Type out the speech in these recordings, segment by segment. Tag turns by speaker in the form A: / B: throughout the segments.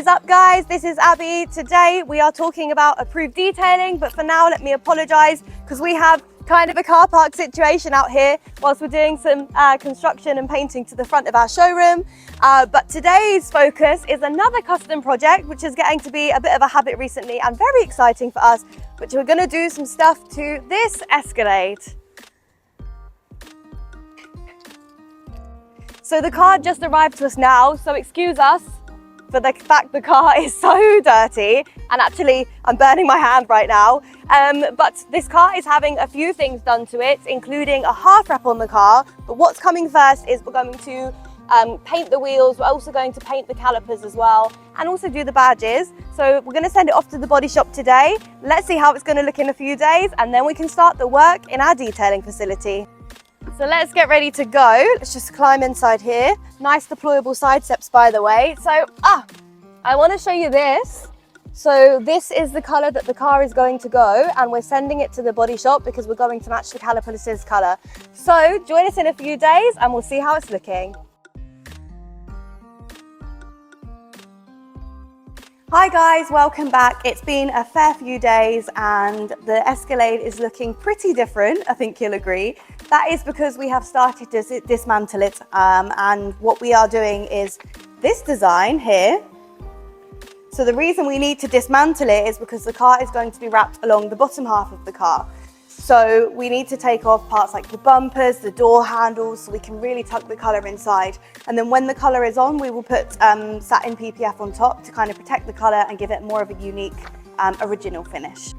A: up guys, this is Abby. Today we are talking about approved detailing, but for now let me apologise because we have kind of a car park situation out here whilst we're doing some construction and painting to the front of our showroom. But today's focus is another custom project which is getting to be a bit of a habit recently and very exciting for us, which we're going to do some stuff to this Escalade. So the car just arrived to us now, so excuse us for the fact the car is so dirty, and actually I'm burning my hand right now. But this car is having a few things done to it, including a half wrap on the car. But what's coming first is we're going to paint the wheels. We're also going to paint the calipers as well, and also do the badges. So we're going to send it off to the body shop today. Let's see how it's going to look in a few days, and then we can start the work in our detailing facility. So let's get ready to go. Let's just climb inside here. Nice deployable side steps, by the way. So, I want to show you this. So this is the color that the car is going to go, and we're sending it to the body shop because we're going to match the calipers' color. So join us in a few days and we'll see how it's looking. Hi guys, welcome back. It's been a fair few days and the Escalade is looking pretty different, I think you'll agree. That is because we have started to dismantle it, and what we are doing is this design here. So the reason we need to dismantle it is because the car is going to be wrapped along the bottom half of the car. So we need to take off parts like the bumpers, the door handles, so we can really tuck the colour inside. And then when the colour is on, we will put satin PPF on top to kind of protect the colour and give it more of a unique original finish.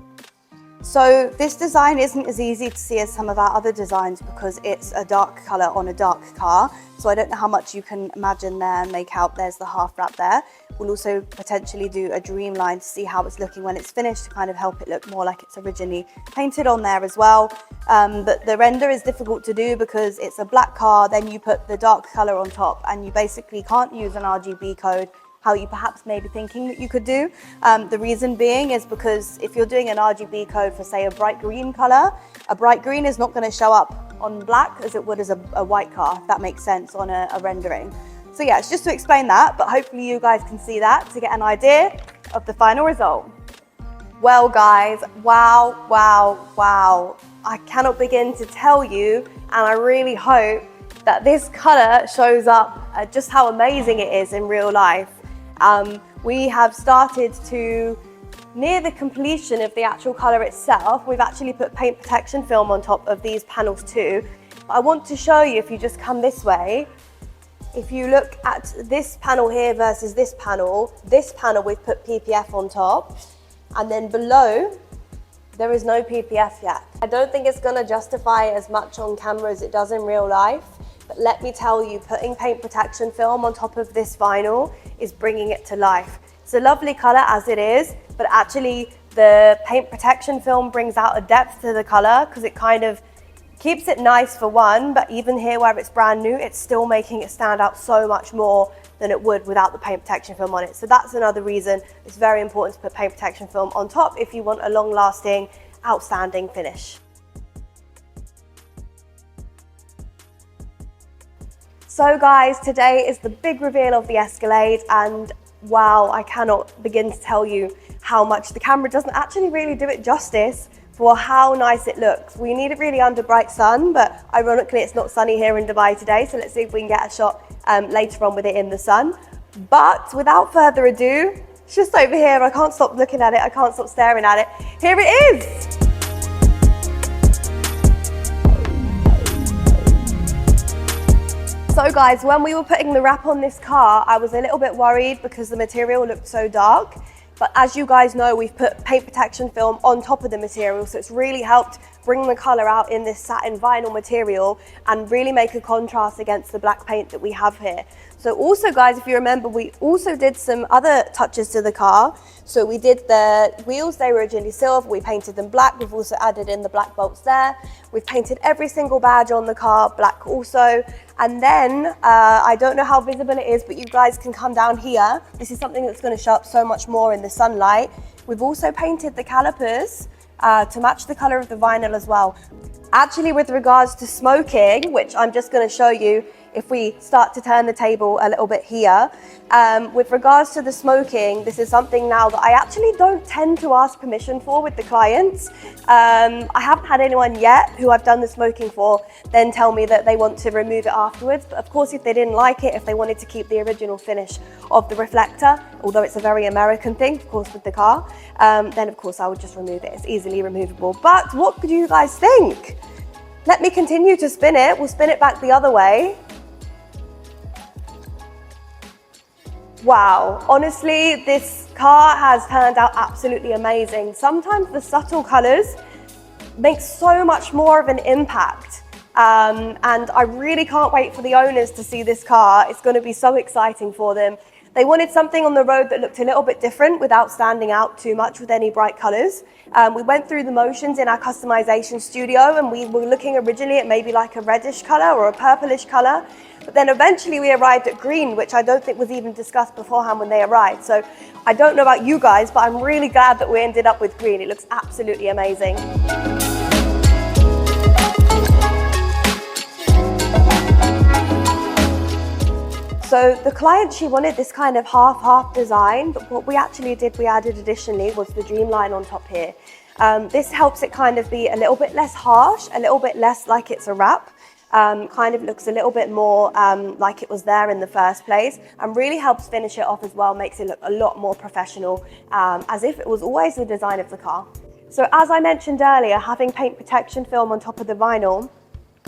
A: So this design isn't as easy to see as some of our other designs because it's a dark colour on a dark car. So I don't know how much you can imagine there and make out. There's the half wrap there. We'll also potentially do a dream line to see how it's looking when it's finished to kind of help it look more like it's originally painted on there as well. But the render is difficult to do because it's a black car, then you put the dark colour on top, and you basically can't use an RGB code how you perhaps may be thinking that you could do. The reason being is because if you're doing an RGB code for, say, a bright green colour, a bright green is not going to show up on black as it would as a white car, if that makes sense on a rendering. So yeah, it's just to explain that, but hopefully you guys can see that to get an idea of the final result. Well guys, wow, wow, wow. I cannot begin to tell you, and I really hope that this colour shows up just how amazing it is in real life. We have started to near the completion of the actual colour itself. We've actually put paint protection film on top of these panels too. But I want to show you, if you just come this way, if you look at this panel here versus this panel we've put PPF on top, and then below there is no PPF yet. I don't think it's going to justify as much on camera as it does in real life. But let me tell you, putting paint protection film on top of this vinyl is bringing it to life. It's a lovely colour as it is, but actually the paint protection film brings out a depth to the colour because it kind of keeps it nice for one, but even here where it's brand new, it's still making it stand out so much more than it would without the paint protection film on it. So that's another reason it's very important to put paint protection film on top if you want a long-lasting, outstanding finish. So guys, today is the big reveal of the Escalade, and wow, I cannot begin to tell you how much the camera doesn't actually really do it justice for how nice it looks. We need it really under bright sun, but ironically it's not sunny here in Dubai today, so let's see if we can get a shot later on with it in the sun. But without further ado, it's just over here. I can't stop looking at it, I can't stop staring at it. Here it is! So guys, when we were putting the wrap on this car, I was a little bit worried because the material looked so dark. But as you guys know, we've put paint protection film on top of the material, so it's really helped bring the colour out in this satin vinyl material and really make a contrast against the black paint that we have here. So also guys, if you remember, we also did some other touches to the car. So we did the wheels, they were originally silver, we painted them black, we've also added in the black bolts there. We've painted every single badge on the car black also. And then, I don't know how visible it is, but you guys can come down here. This is something that's going to show up so much more in the sunlight. We've also painted the calipers to match the colour of the vinyl as well. Actually, with regards to smoking, which I'm just going to show you if we start to turn the table a little bit here, with regards to the smoking, this is something now that I actually don't tend to ask permission for with the clients. I haven't had anyone yet who I've done the smoking for then tell me that they want to remove it afterwards. But of course, if they didn't like it, if they wanted to keep the original finish of the reflector, although it's a very American thing, of course, with the car, then of course I would just remove it. It's easily removable. But what do you guys think? Let me continue to spin it. We'll spin it back the other way. Wow, honestly, this car has turned out absolutely amazing. Sometimes the subtle colors make so much more of an impact. And I really can't wait for the owners to see this car. It's going to be so exciting for them. They wanted something on the road that looked a little bit different without standing out too much with any bright colors. We went through the motions in our customization studio, and we were looking originally at maybe like a reddish color or a purplish color. But then eventually we arrived at green, which I don't think was even discussed beforehand when they arrived. So I don't know about you guys, but I'm really glad that we ended up with green. It looks absolutely amazing. So the client, she wanted this kind of half-half design, but what we actually did, we added additionally was the dreamline on top here. This helps it kind of be a little bit less harsh, a little bit less like it's a wrap. Kind of looks a little bit more like it was there in the first place, and really helps finish it off as well, makes it look a lot more professional, as if it was always the design of the car. So as I mentioned earlier, having paint protection film on top of the vinyl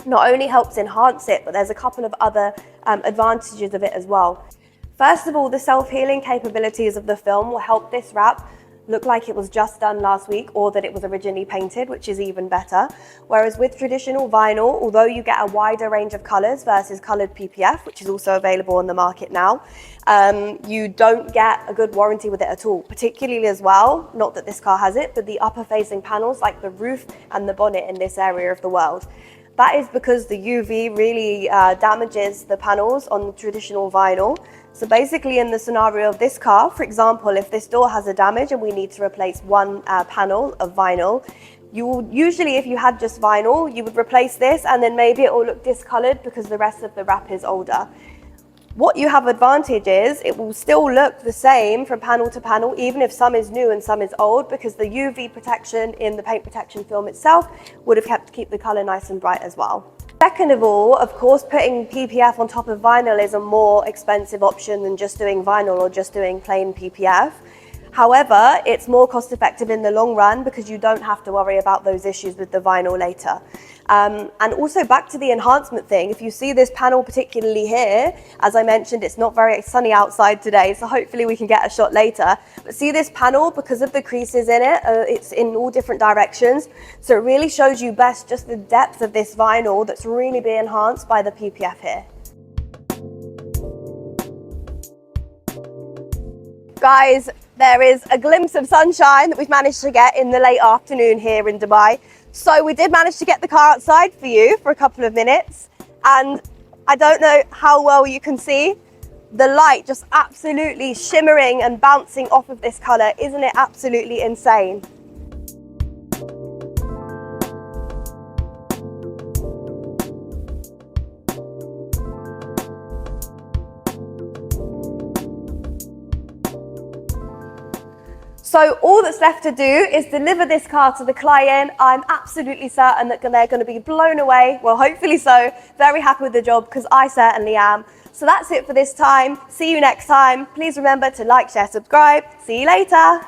A: not only helps enhance it, but there's a couple of other advantages of it as well. First of all, the self-healing capabilities of the film will help this wrap look like it was just done last week, or that it was originally painted, which is even better. Whereas with traditional vinyl, although you get a wider range of colors versus colored PPF, which is also available on the market now, you don't get a good warranty with it at all, particularly as well, not that this car has it, but the upper facing panels like the roof and the bonnet in this area of the world. That is because the UV really damages the panels on the traditional vinyl. So basically in the scenario of this car, for example, if this door has a damage and we need to replace one panel of vinyl, you will usually, if you had just vinyl, you would replace this and then maybe it will look discolored because the rest of the wrap is older. What you have advantage is it will still look the same from panel to panel, even if some is new and some is old, because the UV protection in the paint protection film itself would have keep the color nice and bright as well. Second of all, of course, putting PPF on top of vinyl is a more expensive option than just doing vinyl or just doing plain PPF. However, it's more cost effective in the long run because you don't have to worry about those issues with the vinyl later. And also back to the enhancement thing, if you see this panel particularly here, as I mentioned, it's not very sunny outside today, so hopefully we can get a shot later. But see this panel, because of the creases in it, it's in all different directions. So it really shows you best just the depth of this vinyl that's really being enhanced by the PPF here. Guys, there is a glimpse of sunshine that we've managed to get in the late afternoon here in Dubai. So we did manage to get the car outside for you for a couple of minutes. And I don't know how well you can see the light just absolutely shimmering and bouncing off of this color. Isn't it absolutely insane? So all that's left to do is deliver this car to the client. I'm absolutely certain that they're going to be blown away. Well, hopefully so. Very happy with the job because I certainly am. So that's it for this time. See you next time. Please remember to like, share, subscribe. See you later.